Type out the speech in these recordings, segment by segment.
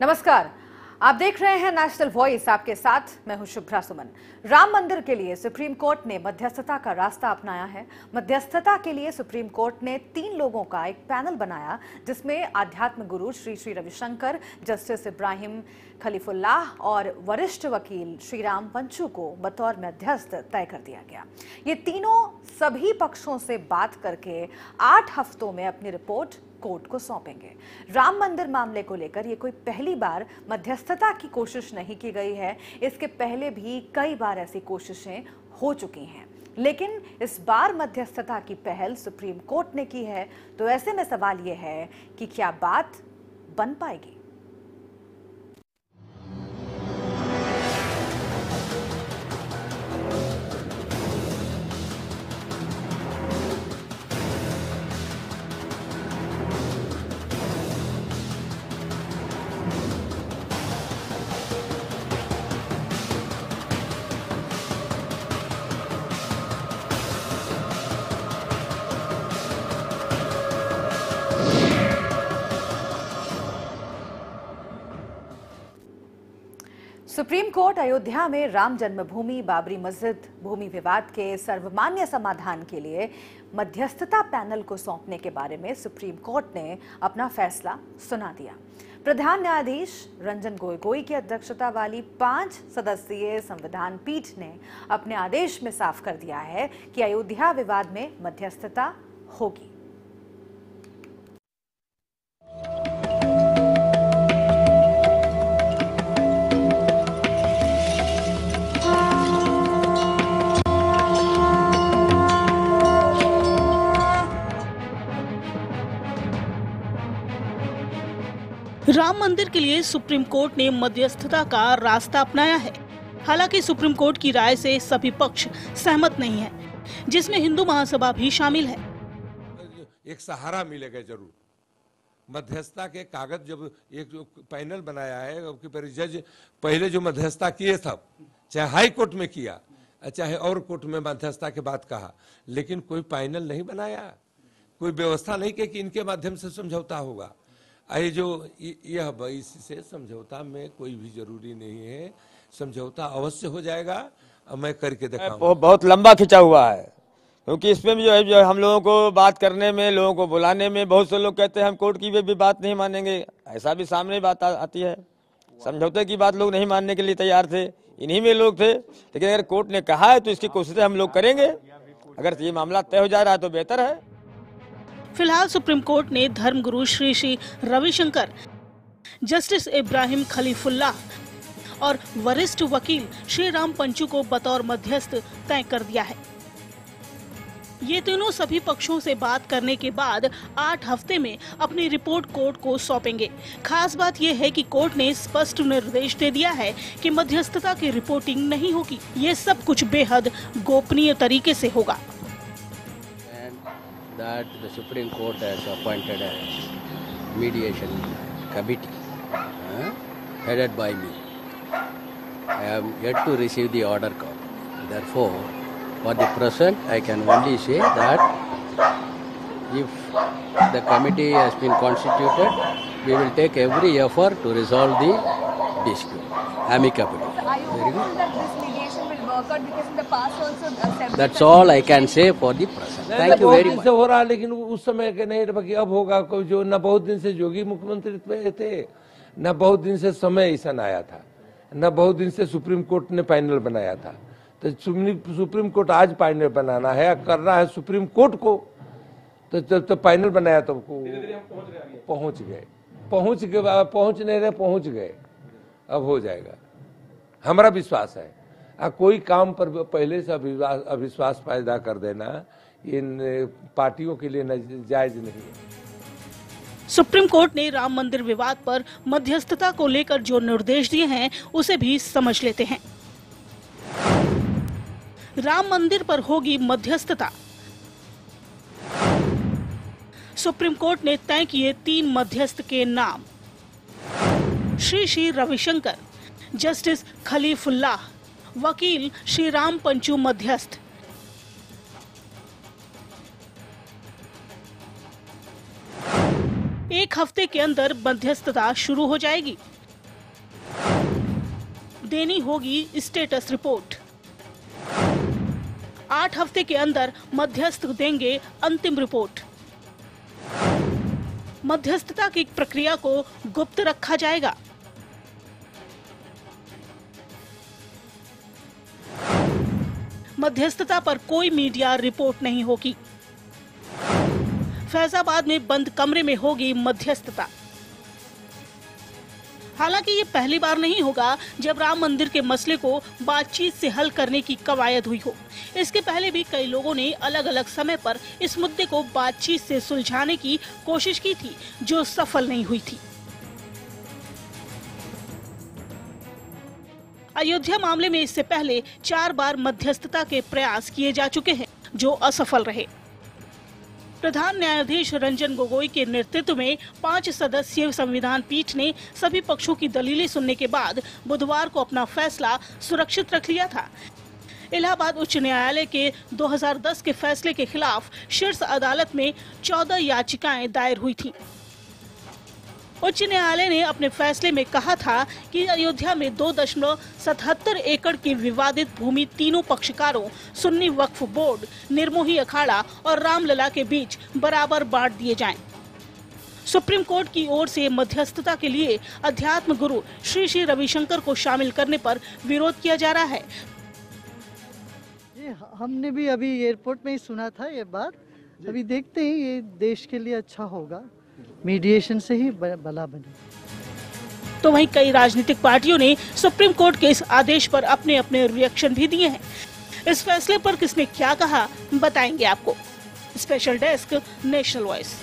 नमस्कार, आप देख रहे हैं नेशनल वॉइस। आपके साथ मैं हूं शुभ्रा सुमन। राम मंदिर के लिए सुप्रीम कोर्ट ने मध्यस्थता का रास्ता अपनाया है। मध्यस्थता के लिए सुप्रीम कोर्ट ने 3 लोगों का एक पैनल बनाया, जिसमें आध्यात्म गुरु श्री श्री रविशंकर, जस्टिस इब्राहिम खलीफुल्लाह और वरिष्ठ वकील श्रीराम पंचू को बतौर मध्यस्थ तय कर दिया गया। ये तीनों सभी पक्षों से बात करके 8 हफ्तों में अपनी रिपोर्ट कोर्ट को सौंपेंगे। राम मंदिर मामले को लेकर ये कोई पहली बार मध्यस्थता की कोशिश नहीं की गई है। इसके पहले भी कई बार ऐसी कोशिशें हो चुकी हैं, लेकिन इस बार मध्यस्थता की पहल सुप्रीम कोर्ट ने की है। तो ऐसे में सवाल ये है कि क्या बात बन पाएगी? सुप्रीम कोर्ट अयोध्या में राम जन्मभूमि बाबरी मस्जिद भूमि विवाद के सर्वमान्य समाधान के लिए मध्यस्थता पैनल को सौंपने के बारे में सुप्रीम कोर्ट ने अपना फैसला सुना दिया। प्रधान न्यायाधीश रंजन गोगोई की अध्यक्षता वाली 5 सदस्यीय संविधान पीठ ने अपने आदेश में साफ कर दिया है कि अयोध्या विवाद में मध्यस्थता होगी। राम मंदिर के लिए सुप्रीम कोर्ट ने मध्यस्थता का रास्ता अपनाया है। हालांकि सुप्रीम कोर्ट की राय से सभी पक्ष सहमत नहीं है, जिसमें हिंदू महासभा भी शामिल है। एक सहारा मिलेगा जरूर। मध्यस्थता के कागज जब एक जो पैनल बनाया है कि जज पहले जो मध्यस्थता किए था, चाहे हाई कोर्ट में किया चाहे और कोर्ट में मध्यस्थता के बाद कहा, लेकिन कोई पैनल नहीं बनाया, कोई व्यवस्था नहीं कि इनके माध्यम से समझौता होगा। ये जो यह इससे समझौता में कोई भी जरूरी नहीं है, समझौता अवश्य हो जाएगा। मैं करके दिखाऊंगा। बहुत लंबा खिंचा हुआ है, क्योंकि इसमें जो है हम लोगों को बात करने में, लोगों को बुलाने में, बहुत से लोग कहते हैं हम कोर्ट की भी बात नहीं मानेंगे। ऐसा भी सामने बात आती है। समझौते की बात लोग नहीं मानने के लिए तैयार थे, इन्हीं में लोग थे। लेकिन अगर कोर्ट ने कहा है तो इसकी कोशिशें हम लोग करेंगे। अगर ये मामला तय हो जा रहा है तो बेहतर है। फिलहाल सुप्रीम कोर्ट ने धर्मगुरु श्री श्री रविशंकर, जस्टिस इब्राहिम खलीफुल्लाह और वरिष्ठ वकील श्रीराम पंचू को बतौर मध्यस्थ तय कर दिया है। ये तीनों सभी पक्षों से बात करने के बाद 8 हफ्ते में अपनी रिपोर्ट कोर्ट को सौंपेंगे। खास बात यह है कि कोर्ट ने स्पष्ट निर्देश दे दिया है कि मध्यस्थता की रिपोर्टिंग नहीं होगी। ये सब कुछ बेहद गोपनीय तरीके से होगा। That the Supreme Court has appointed a mediation committee headed by me. I am yet to receive the order copy. Therefore, for the present, I can only say that if the committee has been constituted, we will take every effort to resolve the dispute amicably. Are you hopeful that this mediation will work out? Because in the past also That's all I can say for the present. Thank you very much. हो रहा, लेकिन उस समय के नहीं बाकी अब होगा। जो न बहुत दिन से जोगी मुख्यमंत्री थे, न बहुत दिन से समय ऐसा आया था, न बहुत दिन से सुप्रीम कोर्ट ने पैनल बनाया था। तो सुप्रीम कोर्ट आज पैनल बनाना है, करना है सुप्रीम कोर्ट को। तो पैनल बनाया तो पहुंच गए। अब हो जाएगा, हमारा विश्वास है। कोई काम पर पहले से अविश्वास पैदा कर देना इन पार्टियों के लिए जायज नहीं है। सुप्रीम कोर्ट ने राम मंदिर विवाद पर मध्यस्थता को लेकर जो निर्देश दिए हैं उसे भी समझ लेते हैं। राम मंदिर पर होगी मध्यस्थता। सुप्रीम कोर्ट ने तय किए 3 मध्यस्थ के नाम: श्री श्री रविशंकर, जस्टिस खलीफुल्लाह, वकील श्रीराम पंचू मध्यस्थ। एक हफ्ते के अंदर मध्यस्थता शुरू हो जाएगी। देनी होगी स्टेटस रिपोर्ट। 8 हफ्ते के अंदर मध्यस्थ देंगे अंतिम रिपोर्ट। मध्यस्थता की प्रक्रिया को गुप्त रखा जाएगा। मध्यस्थता पर कोई मीडिया रिपोर्ट नहीं होगी। फैजाबाद में बंद कमरे में होगी मध्यस्थता। हालांकि ये पहली बार नहीं होगा जब राम मंदिर के मसले को बातचीत से हल करने की कवायद हुई हो। इसके पहले भी कई लोगों ने अलग अलग समय पर इस मुद्दे को बातचीत से सुलझाने की कोशिश की थी, जो सफल नहीं हुई थी। अयोध्या मामले में इससे पहले 4 बार मध्यस्थता के प्रयास किए जा चुके हैं, जो असफल रहे। प्रधान न्यायाधीश रंजन गोगोई के नेतृत्व में 5 सदस्यीय संविधान पीठ ने सभी पक्षों की दलीलें सुनने के बाद बुधवार को अपना फैसला सुरक्षित रख लिया था। इलाहाबाद उच्च न्यायालय के 2010 के फैसले के खिलाफ शीर्ष अदालत में 14 याचिकाएं दायर हुई थीं। उच्च न्यायालय ने अपने फैसले में कहा था कि अयोध्या में 2.77 एकड़ की विवादित भूमि तीनों पक्षकारों सुन्नी वक्फ बोर्ड, निर्मोही अखाड़ा और रामलला के बीच बराबर बांट दिए जाएं। सुप्रीम कोर्ट की ओर से मध्यस्थता के लिए अध्यात्म गुरु श्री श्री रविशंकर को शामिल करने पर विरोध किया जा रहा है। ये हमने भी अभी एयरपोर्ट में ही सुना था ये बात। अभी देखते हैं, ये देश के लिए अच्छा होगा। मीडिएशन से ही भला बने। तो वहीं कई राजनीतिक पार्टियों ने सुप्रीम कोर्ट के इस आदेश पर अपने अपने रिएक्शन भी दिए हैं। इस फैसले पर किसने क्या कहा, बताएंगे आपको। Special desk, national voice.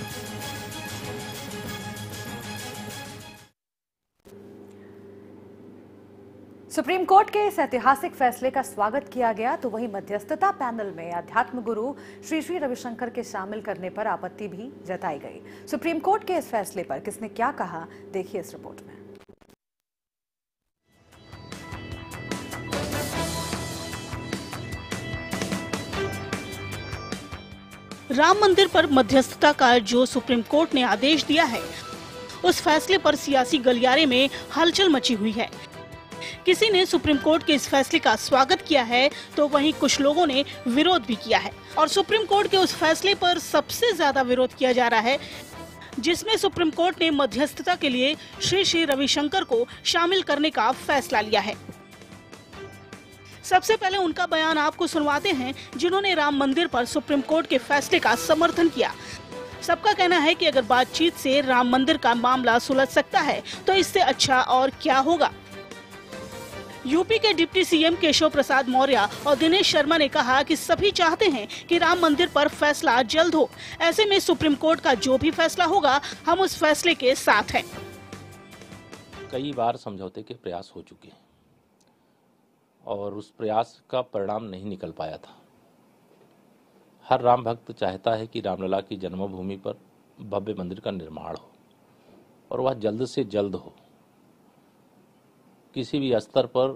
Supreme court के इस ऐतिहासिक फैसले का स्वागत किया गया, तो वहीं मध्यस्थता पैनल में अध्यात्म गुरु श्री श्री रविशंकर के शामिल करने पर आपत्ति भी जताई गई। सुप्रीम कोर्ट के इस फैसले पर किसने क्या कहा, देखिए इस रिपोर्ट में। राम मंदिर पर मध्यस्थता का जो सुप्रीम कोर्ट ने आदेश दिया है, उस फैसले पर सियासी गलियारे में हलचल मची हुई है। किसी ने सुप्रीम कोर्ट के इस फैसले का स्वागत किया है, तो वहीं कुछ लोगों ने विरोध भी किया है। और सुप्रीम कोर्ट के उस फैसले पर सबसे ज्यादा विरोध किया जा रहा है, जिसमें सुप्रीम कोर्ट ने मध्यस्थता के लिए श्री श्री रविशंकर को शामिल करने का फैसला लिया है। सबसे पहले उनका बयान आपको सुनवाते हैं, जिन्होंने राम मंदिर पर सुप्रीम कोर्ट के फैसले का समर्थन किया। सबका कहना है कि अगर बातचीत से राम मंदिर का मामला सुलझ सकता है, तो इससे अच्छा और क्या होगा। यूपी के डिप्टी सीएम केशव प्रसाद मौर्य और दिनेश शर्मा ने कहा कि सभी चाहते हैं कि राम मंदिर पर फैसला जल्द हो। ऐसे में सुप्रीम कोर्ट का जो भी फैसला होगा, हम उस फैसले के साथ हैं। कई बार समझौते के प्रयास हो चुके हैं और उस प्रयास का परिणाम नहीं निकल पाया था। हर राम भक्त चाहता है कि रामलला की जन्मभूमि पर भव्य मंदिर का निर्माण हो और वह जल्द से जल्द हो। किसी भी स्तर पर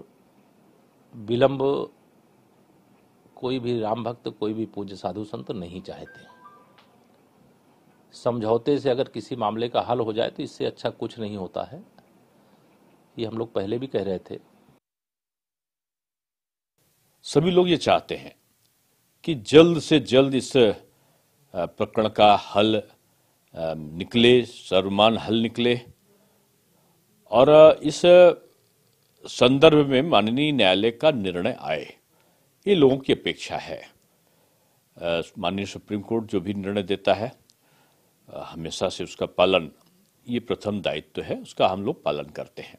विलंब कोई भी राम भक्त, कोई भी पूज्य साधु संत नहीं चाहते। समझौते से अगर किसी मामले का हल हो जाए तो इससे अच्छा कुछ नहीं होता है। ये हम लोग पहले भी कह रहे थे। सभी लोग ये चाहते हैं कि जल्द से जल्द इस प्रकरण का हल निकले, सर्वमान्य हल निकले और इस संदर्भ में माननीय न्यायालय का निर्णय आए। ये लोगों की अपेक्षा है। माननीय सुप्रीम कोर्ट जो भी निर्णय देता है, हमेशा से उसका पालन, ये प्रथम दायित्व है, उसका हम लोग पालन करते हैं।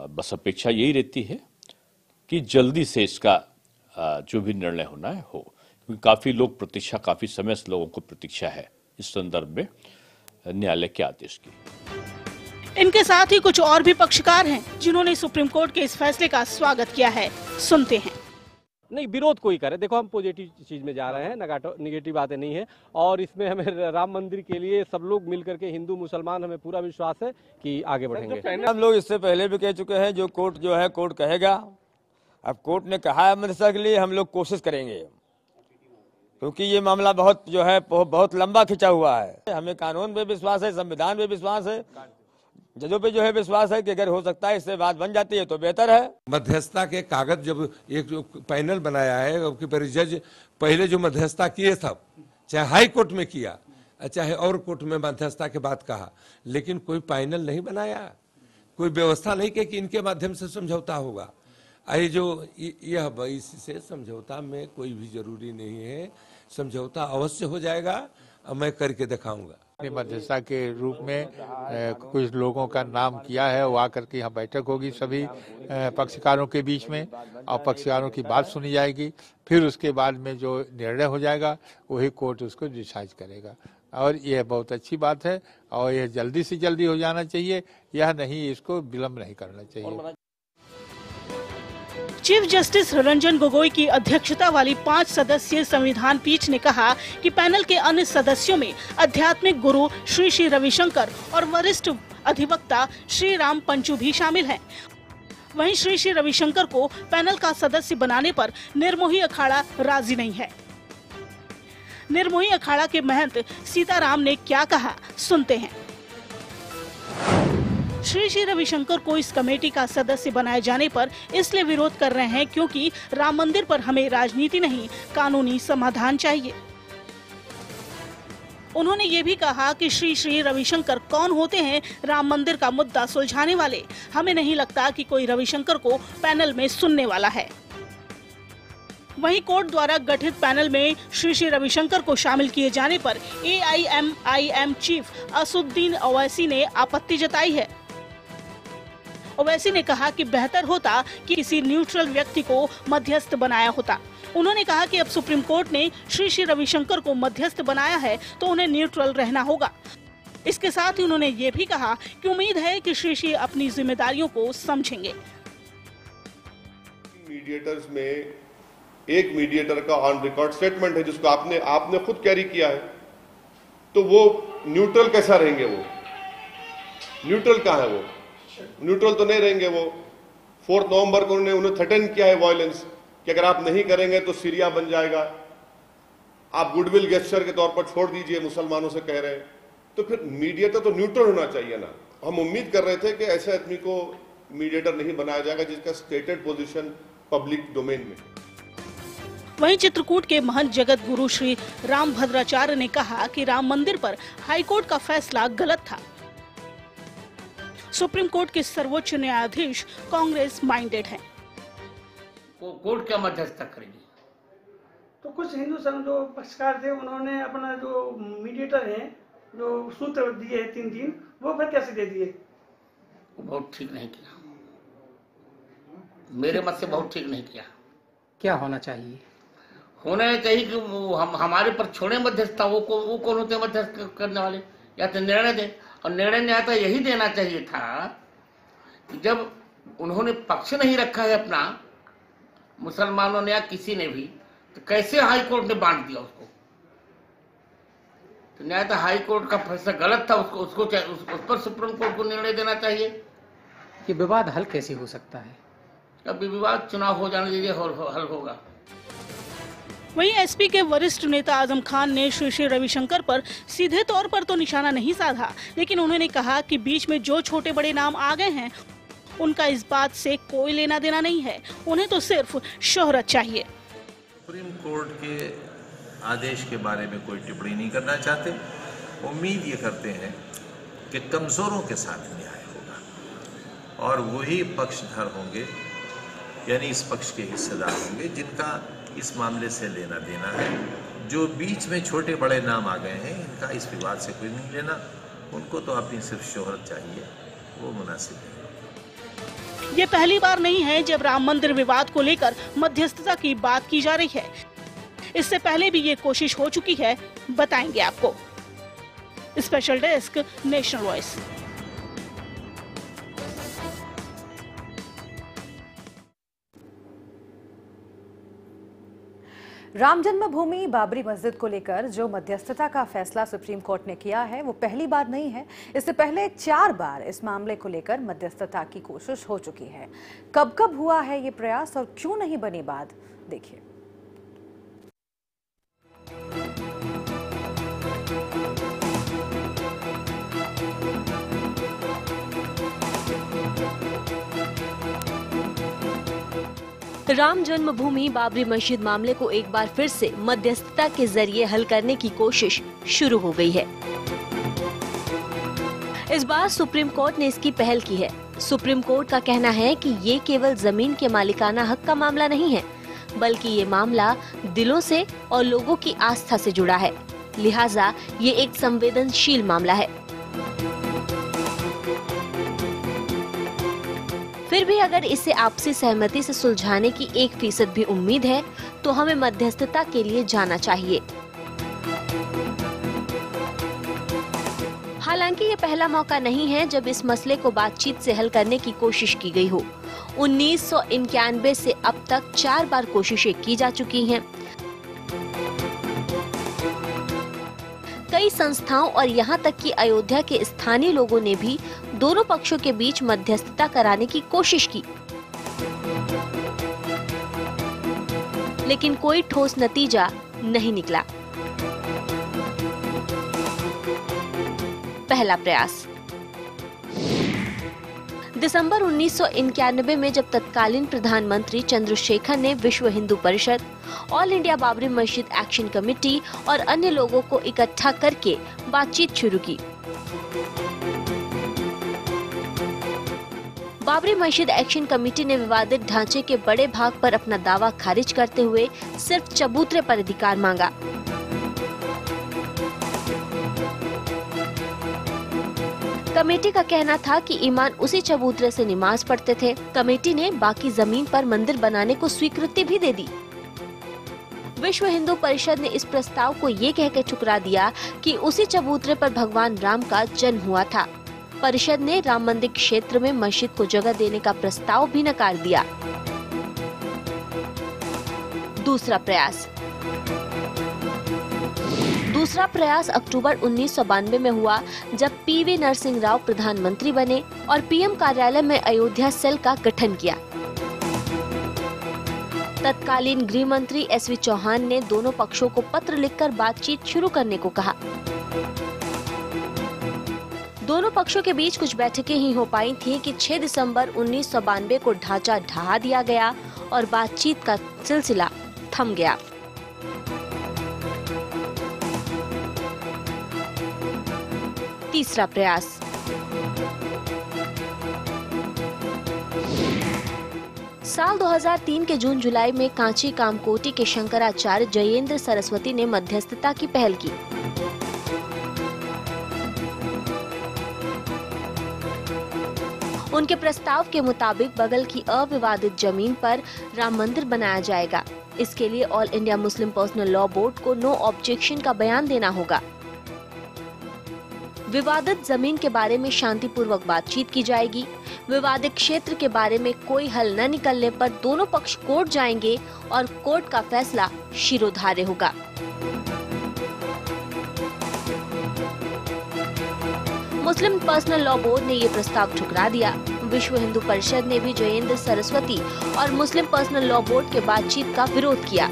बस अपेक्षा यही रहती है कि जल्दी से इसका जो भी निर्णय होना है हो, क्योंकि काफी लोग प्रतीक्षा, काफी समय से लोगों को प्रतीक्षा है इस संदर्भ में न्यायालय के आदेश की। इनके साथ ही कुछ और भी पक्षकार हैं, जिन्होंने सुप्रीम कोर्ट के इस फैसले का स्वागत किया है। सुनते हैं। नहीं, विरोध कोई करे, देखो हम पॉजिटिव चीज में जा रहे हैं, निगेटिव बातें नहीं है। और इसमें हमें राम मंदिर के लिए सब लोग मिलकर के, हिंदू मुसलमान, हमें पूरा विश्वास है कि आगे बढ़ेंगे। हम लोग इससे पहले भी कह चुके हैं, जो कोर्ट जो है कोर्ट कहेगा। अब कोर्ट ने कहा है मध्यस्थता के लिए, हम लोग कोशिश करेंगे, क्योंकि ये मामला बहुत जो है बहुत लंबा खिंचा हुआ है। हमें कानून पे विश्वास है, संविधान पे विश्वास है। जजों पे जो है विश्वास है कि अगर हो सकता है इससे बात बन जाती है तो बेहतर है। मध्यस्थता के कागज जब एक पैनल बनाया है, अब फिर जज पहले जो मध्यस्थता किए था, चाहे हाई कोर्ट में किया चाहे और कोर्ट में मध्यस्थता के बाद कहा, लेकिन कोई पैनल नहीं बनाया, कोई व्यवस्था नहीं की कि इनके माध्यम से समझौता होगा। ये जो यह इससे समझौता में कोई भी जरूरी नहीं है, समझौता अवश्य हो जाएगा और मैं करके दिखाऊंगा। मध्यस्थता के रूप में कुछ लोगों का नाम किया है, वो आकर के यहाँ बैठक होगी सभी पक्षकारों के बीच में और पक्षकारों की बात सुनी जाएगी। फिर उसके बाद में जो निर्णय हो जाएगा वही कोर्ट उसको डिसाइड करेगा और यह बहुत अच्छी बात है और यह जल्दी से जल्दी हो जाना चाहिए, यह नहीं इसको विलम्ब नहीं करना चाहिए। चीफ जस्टिस रंजन गोगोई की अध्यक्षता वाली 5 सदस्यीय संविधान पीठ ने कहा कि पैनल के अन्य सदस्यों में आध्यात्मिक गुरु श्री श्री रविशंकर और वरिष्ठ अधिवक्ता श्री राम पंचू भी शामिल हैं। वहीं श्री श्री रविशंकर को पैनल का सदस्य बनाने पर निर्मोही अखाड़ा राजी नहीं है। निर्मोही अखाड़ा के महंत सीताराम ने क्या कहा, सुनते हैं। श्री श्री रविशंकर को इस कमेटी का सदस्य बनाए जाने पर इसलिए विरोध कर रहे हैं क्योंकि राम मंदिर पर हमें राजनीति नहीं, कानूनी समाधान चाहिए। उन्होंने ये भी कहा कि श्री श्री रविशंकर कौन होते हैं राम मंदिर का मुद्दा सुलझाने वाले। हमें नहीं लगता कि कोई रविशंकर को पैनल में सुनने वाला है। वहीं कोर्ट द्वारा गठित पैनल में श्री श्री रविशंकर को शामिल किए जाने पर AIMIM चीफ असुद्दीन ओवैसी ने आपत्ति जताई है। ओवैसी ने कहा कि बेहतर होता कि किसी न्यूट्रल व्यक्ति को मध्यस्थ बनाया होता। उन्होंने कहा कि अब सुप्रीम कोर्ट ने श्री श्री रविशंकर को मध्यस्थ बनाया है तो उन्हें न्यूट्रल रहना होगा। इसके साथ ही उन्होंने ये भी कहा कि उम्मीद है कि श्री श्री अपनी जिम्मेदारियों को समझेंगे। मीडिएटर्स में एक मीडिएटर का ऑन रिकॉर्ड स्टेटमेंट है जिसको आपने खुद कैरी किया है, तो वो न्यूट्रल कैसा रहेंगे? वो न्यूट्रल कहाँ है? वो न्यूट्रल तो नहीं रहेंगे। वो 4 नवंबर को उन्हें थ्रेटन किया है वायलेंस कि अगर आप नहीं करेंगे तो सीरिया बन जाएगा, आप गुडविल गेस्चर के तौर पर छोड़ दीजिए, मुसलमानों से कह रहे हैं। तो फिर मीडिएटर तो न्यूट्रल होना चाहिए ना। हम उम्मीद कर रहे थे कि ऐसे आदमी को मीडिएटर नहीं बनाया जाएगा जिसका स्टेटेड पोजीशन पब्लिक डोमेन में। वहीं चित्रकूट के महंत जगत गुरु श्री राम भद्राचार्य ने कहा कि राम मंदिर पर हाईकोर्ट का फैसला गलत था। सुप्रीम कोर्ट के सर्वोच्च न्यायाधीश कांग्रेस माइंडेड हैं। कोर्ट क्या मध्यस्थता करेगी? तो कुछ हिंदू संघ जो पक्षकार थे उन्होंने अपना जो मीडिएटर है जो सूत्र दिए हैं 3 दिन, वो फिर कैसे दे दिए? बहुत ठीक नहीं किया, मेरे मत से बहुत ठीक नहीं किया। क्या होना चाहिए? होना चाहिए कि हमारे पर छोड़े मध्यस्थता। वो कौन होते मध्यस्थ करने वाले? या तो निर्णय दे, और निर्णय न्याय यही देना चाहिए था कि जब उन्होंने पक्ष नहीं रखा है अपना, मुसलमानों ने या किसी ने भी, तो कैसे हाई कोर्ट ने बांट दिया उसको? तो न्याय तो हाई कोर्ट का फैसला गलत था, उस पर सुप्रीम कोर्ट को निर्णय देना चाहिए। ये विवाद हल कैसे हो सकता है? अभी विवाद चुनाव हो जाने दीजिए, हल होगा। वहीं एसपी के वरिष्ठ नेता आजम खान ने श्री श्री रविशंकर पर सीधे तौर पर तो निशाना नहीं साधा, लेकिन उन्होंने कहा कि बीच में जो छोटे बड़े नाम आ गए हैं उनका इस बात से कोई लेना देना नहीं है, उन्हें तो सिर्फ शोहरत चाहिए। सुप्रीम कोर्ट के आदेश के बारे में कोई टिप्पणी नहीं करना चाहते। उम्मीद ये करते हैं कि कमजोरों के साथ न्याय होगा और वही पक्षधर होंगे, यानी इस पक्ष के हिस्सेदार होंगे जिनका इस मामले से लेना देना है। जो बीच में छोटे बड़े नाम आ गए हैं, इनका इस विवाद से कोई नहीं लेना, उनको तो अपनी सिर्फ शोहरत चाहिए, वो मुनासिब है। ये पहली बार नहीं है जब राम मंदिर विवाद को लेकर मध्यस्थता की बात की जा रही है। इससे पहले भी ये कोशिश हो चुकी है, बताएंगे आपको। Special desk, national voice. Ram जन्मभूमि बाबरी मस्जिद को लेकर जो मध्यस्थता का फैसला सुप्रीम कोर्ट ने किया है वो पहली बार नहीं है। इससे पहले 4 बार इस मामले को लेकर मध्यस्थता की कोशिश हो चुकी है। कब कब हुआ है ये प्रयास और क्यों नहीं बनी बात, देखिए। राम जन्मभूमि बाबरी मस्जिद मामले को एक बार फिर से मध्यस्थता के जरिए हल करने की कोशिश शुरू हो गई है। इस बार सुप्रीम कोर्ट ने इसकी पहल की है। सुप्रीम कोर्ट का कहना है कि ये केवल जमीन के मालिकाना हक का मामला नहीं है, बल्कि ये मामला दिलों से और लोगों की आस्था से जुड़ा है, लिहाजा ये एक संवेदनशील मामला है। फिर भी अगर इसे आपसी सहमति से सुलझाने की 1% भी उम्मीद है तो हमें मध्यस्थता के लिए जाना चाहिए। हालांकि ये पहला मौका नहीं है जब इस मसले को बातचीत से हल करने की कोशिश की गई हो। 1991 से अब तक 4 बार कोशिशें की जा चुकी हैं। कई संस्थाओं और यहाँ तक कि अयोध्या के स्थानीय लोगों ने भी दोनों पक्षों के बीच मध्यस्थता कराने की कोशिश की, लेकिन कोई ठोस नतीजा नहीं निकला। पहला प्रयास दिसंबर 1991 में जब तत्कालीन प्रधानमंत्री चंद्रशेखर ने विश्व हिंदू परिषद, ऑल इंडिया बाबरी मस्जिद एक्शन कमेटी और अन्य लोगों को इकट्ठा करके बातचीत शुरू की। बाबरी मस्जिद एक्शन कमेटी ने विवादित ढांचे के बड़े भाग पर अपना दावा खारिज करते हुए सिर्फ चबूतरे पर अधिकार मांगा। कमेटी का कहना था कि ईमान उसी चबूतरे से नमाज पढ़ते थे। कमेटी ने बाकी जमीन पर मंदिर बनाने को स्वीकृति भी दे दी। विश्व हिंदू परिषद ने इस प्रस्ताव को ये कहकर ठुकरा दिया कि उसी चबूतरे पर भगवान राम का जन्म हुआ था। परिषद ने राम मंदिर क्षेत्र में मस्जिद को जगह देने का प्रस्ताव भी नकार दिया। दूसरा प्रयास अक्टूबर 1992 में हुआ जब पीवी नरसिंह राव प्रधानमंत्री बने और पीएम कार्यालय में अयोध्या सेल का गठन किया। तत्कालीन गृह मंत्री एसवी चौहान ने दोनों पक्षों को पत्र लिखकर बातचीत शुरू करने को कहा। दोनों पक्षों के बीच कुछ बैठकें ही हो पाई थी कि 6 दिसंबर 1992 को ढांचा ढहा दिया गया और बातचीत का सिलसिला थम गया। तीसरा प्रयास साल 2003 के जून जुलाई में कांची कामकोटी के शंकराचार्य जयेंद्र सरस्वती ने मध्यस्थता की पहल की। उनके प्रस्ताव के मुताबिक बगल की अविवादित जमीन पर राम मंदिर बनाया जाएगा। इसके लिए all India Muslim personal law board को नो ऑब्जेक्शन का बयान देना होगा। विवादित जमीन के बारे में शांतिपूर्वक बातचीत की जाएगी। विवादित क्षेत्र के बारे में कोई हल न निकलने पर दोनों पक्ष कोर्ट जाएंगे और कोर्ट का फैसला शिरोधार्य होगा। मुस्लिम पर्सनल लॉ बोर्ड ने ये प्रस्ताव ठुकरा दिया। विश्व हिंदू परिषद ने भी जयेंद्र सरस्वती और मुस्लिम पर्सनल लॉ बोर्ड के बातचीत का विरोध किया।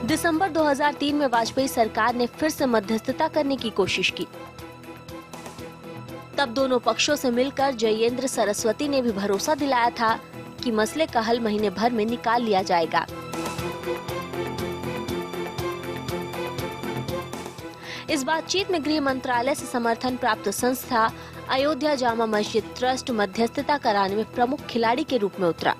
दिसंबर 2003 में वाजपेयी सरकार ने फिर से मध्यस्थता करने की कोशिश की। तब दोनों पक्षों से मिलकर जयेंद्र सरस्वती ने भी भरोसा दिलाया था कि मसले का हल महीने भर में निकाल लिया जाएगा। इस बातचीत में गृह मंत्रालय से समर्थन प्राप्त संस्था अयोध्या जामा मस्जिद ट्रस्ट मध्यस्थता कराने में प्रमुख खिलाड़ी के रूप में उतरा।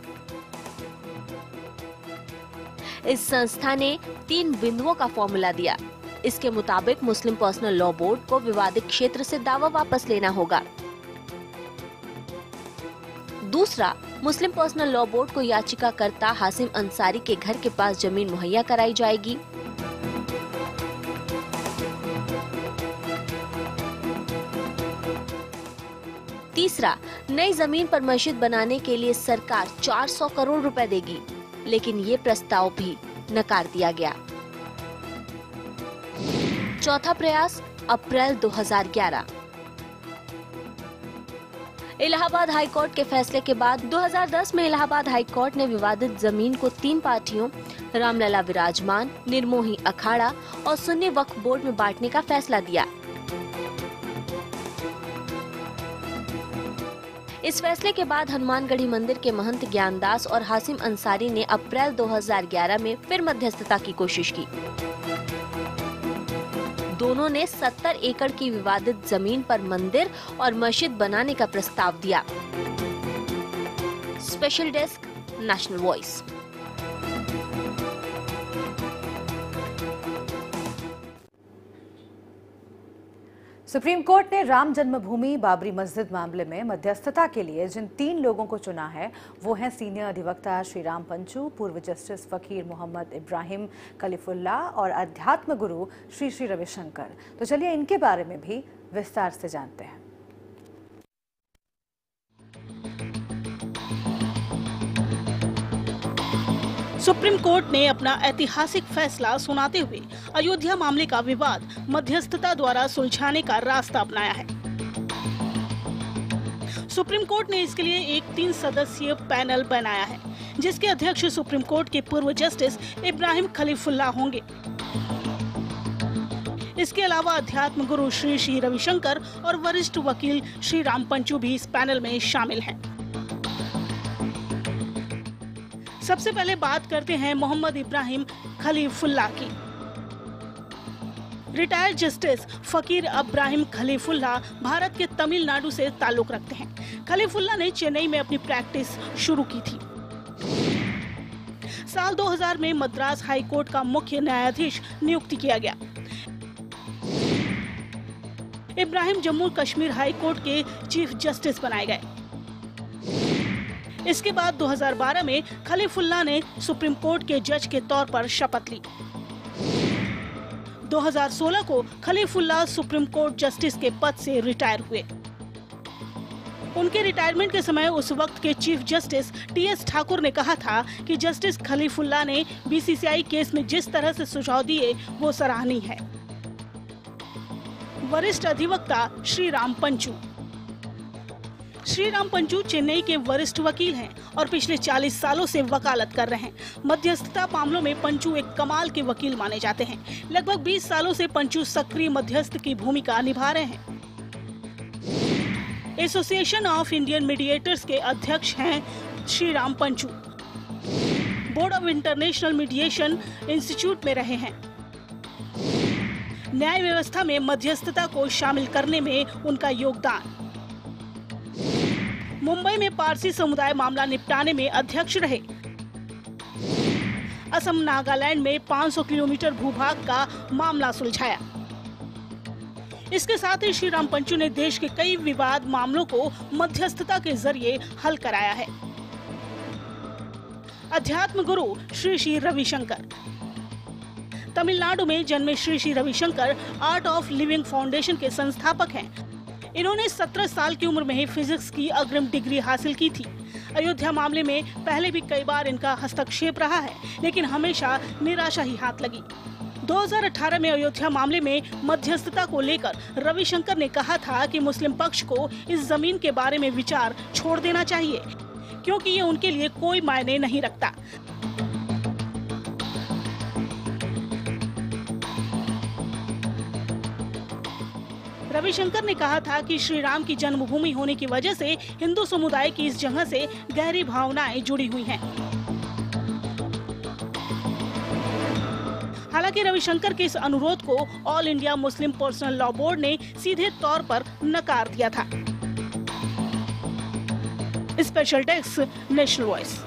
इस संस्था ने 3 बिंदुओं का फॉर्मूला दिया। इसके मुताबिक मुस्लिम पर्सनल लॉ बोर्ड को विवादित क्षेत्र से दावा वापस लेना होगा। दूसरा, मुस्लिम पर्सनल लॉ बोर्ड को याचिकाकर्ता हासिम अंसारी के घर के पास जमीन मुहैया कराई जाएगी। तीसरा, नई जमीन पर मस्जिद बनाने के लिए सरकार 400 करोड़ रुपए देगी, लेकिन ये प्रस्ताव भी नकार दिया गया। चौथा प्रयास अप्रैल 2011। इलाहाबाद हाई कोर्ट के फैसले के बाद 2010 में इलाहाबाद हाई कोर्ट ने विवादित जमीन को 3 पार्टियों रामलला विराजमान, निर्मोही अखाड़ा और सुन्नी वक्फ बोर्ड में बांटने का फैसला दिया। इस फैसले के बाद हनुमानगढ़ी मंदिर के महंत ज्ञानदास और हासिम अंसारी ने अप्रैल 2011 में फिर मध्यस्थता की कोशिश की। दोनों ने 70 एकड़ की विवादित जमीन पर मंदिर और मस्जिद बनाने का प्रस्ताव दिया। Special desk, national voice. Supreme court ने राम जन्मभूमि बाबरी मस्जिद मामले में मध्यस्थता के लिए जिन 3 लोगों को चुना है वो हैं सीनियर अधिवक्ता श्रीराम पंचू, पूर्व जस्टिस फकीर मोहम्मद इब्राहिम खलीफुल्ला और अध्यात्म गुरु श्री श्री रविशंकर। तो चलिए इनके बारे में भी विस्तार से जानते हैं। सुप्रीम कोर्ट ने अपना ऐतिहासिक फैसला सुनाते हुए अयोध्या मामले का विवाद मध्यस्थता द्वारा सुलझाने का रास्ता अपनाया है। सुप्रीम कोर्ट ने इसके लिए एक 3 सदस्यीय पैनल बनाया है, जिसके अध्यक्ष सुप्रीम कोर्ट के पूर्व जस्टिस इब्राहिम खलीफुल्ला होंगे। इसके अलावा अध्यात्म गुरु श्री श्री रविशंकर और वरिष्ठ वकील श्रीराम पंचू भी इस पैनल में शामिल हैं। सबसे पहले बात करते हैं मोहम्मद इब्राहिम खलीफुल्ला की। रिटायर्ड जस्टिस फकीर इब्राहिम खलीफुल्ला भारत के तमिलनाडु से ताल्लुक रखते हैं। खलीफुल्ला ने चेन्नई में अपनी प्रैक्टिस शुरू की थी। साल 2000 में मद्रास हाई कोर्ट का मुख्य न्यायाधीश नियुक्त किया गया। इब्राहिम जम्मू कश्मीर हाई कोर्ट के चीफ जस्टिस बनाए गए। इसके बाद 2012 में खलीफुल्ला ने सुप्रीम कोर्ट के जज के तौर पर शपथ ली। 2016 को खलीफुल्ला सुप्रीम कोर्ट जस्टिस के पद से रिटायर हुए। उनके रिटायरमेंट के समय उस वक्त के चीफ जस्टिस टीएस ठाकुर ने कहा था कि जस्टिस खलीफुल्ला ने बीसीसीआई केस में जिस तरह से सुझाव दिए वो सराहनीय है। वरिष्ठ अधिवक्ता श्रीराम पंचू। श्रीराम पंचू चेन्नई के वरिष्ठ वकील हैं और पिछले 40 सालों से वकालत कर रहे हैं। मध्यस्थता मामलों में पंचू एक कमाल के वकील माने जाते हैं। लगभग 20 सालों से पंचू सक्रिय मध्यस्थ की भूमिका निभा रहे हैं। एसोसिएशन ऑफ इंडियन मीडिएटर्स के अध्यक्ष हैं Shriram Panchu. Board of international mediation institute में रहे हैं। न्याय व्यवस्था में मध्यस्थता को शामिल करने में उनका योगदान। मुंबई में पारसी समुदाय मामला निपटाने में अध्यक्ष रहे। असम नागालैंड में 500 किलोमीटर भूभाग का मामला सुलझाया। इसके साथ ही श्रीराम पंचू ने देश के कई विवाद मामलों को मध्यस्थता के जरिए हल कराया है। अध्यात्म गुरु श्री श्री रविशंकर। तमिलनाडु में जन्मे Shri Shri Ravishankar art of living foundation के संस्थापक हैं। इन्होंने 17 साल की उम्र में ही फिजिक्स की अग्रिम डिग्री हासिल की थी। अयोध्या मामले में पहले भी कई बार इनका हस्तक्षेप रहा है, लेकिन हमेशा निराशा ही हाथ लगी। 2018 में अयोध्या मामले में मध्यस्थता को लेकर रविशंकर ने कहा था कि मुस्लिम पक्ष को इस जमीन के बारे में विचार छोड़ देना चाहिए, क्योंकि ये उनके लिए कोई मायने नहीं रखता। रविशंकर ने कहा था कि श्री राम की जन्मभूमि होने की वजह से हिंदू समुदाय की इस जगह से गहरी भावनाएं जुड़ी हुई हैं। हालांकि रविशंकर के इस अनुरोध को all India Muslim personal law board ने सीधे तौर पर नकार दिया था। Special desk, national voice.